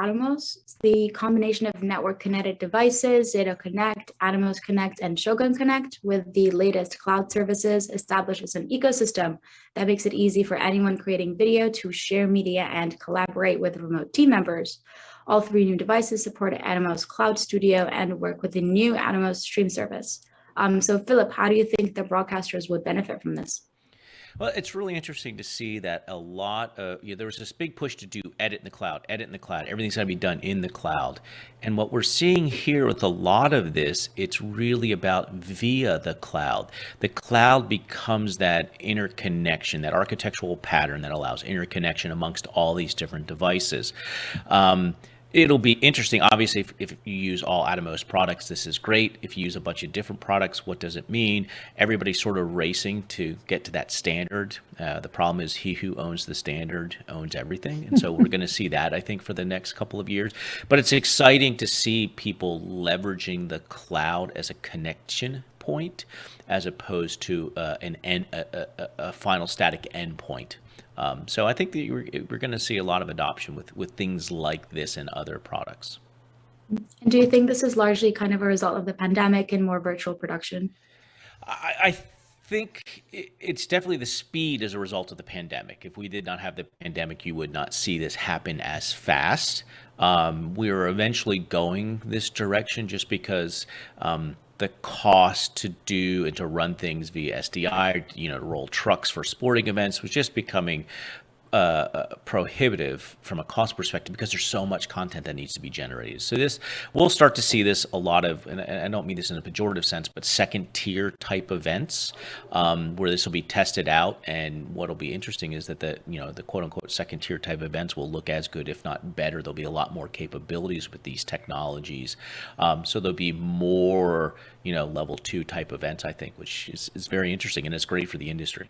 ATOMOS. It's the combination of network connected devices, ZATO CONNECT, ATOMOS Connect, and SHOGUN Connect with the latest cloud services establishes an ecosystem that makes it easy for anyone creating video to share media and collaborate with remote team members. All three new devices support ATOMOS Cloud Studio and work with the new ATOMOS stream service. So Philip, how do you think the broadcasters would benefit from this? Well, it's really interesting to see that a lot of, there was this big push to do edit in the cloud, everything's got to be done in the cloud. And what we're seeing here with a lot of this, it's really about via the cloud. The cloud becomes that interconnection, that architectural pattern that allows interconnection amongst all these different devices. It'll be interesting. Obviously, if you use all ATOMOS products, this is great. If you use a bunch of different products, what does it mean? Everybody's sort of racing to get to that standard. The problem is he who owns the standard owns everything. And so we're going to see that, I think, for the next couple of years. But it's exciting to see people leveraging the cloud as a connection point as opposed to a final static endpoint. So I think that we're going to see a lot of adoption with things like this and other products. And do you think this is largely kind of a result of the pandemic and more virtual production? I think it's definitely the speed as a result of the pandemic. If we did not have the pandemic, you would not see this happen as fast. We are eventually going this direction just because the cost to do and to run things via SDI, to roll trucks for sporting events was just becoming prohibitive from a cost perspective because there's so much content that needs to be generated. So we'll start to see this a lot of, and I don't mean this in a pejorative sense, but second tier type events where this will be tested out. And what'll be interesting is that the quote unquote second tier type events will look as good, if not better. There'll be a lot more capabilities with these technologies. So there'll be more, level 2 type events, I think, which is very interesting and it's great for the industry.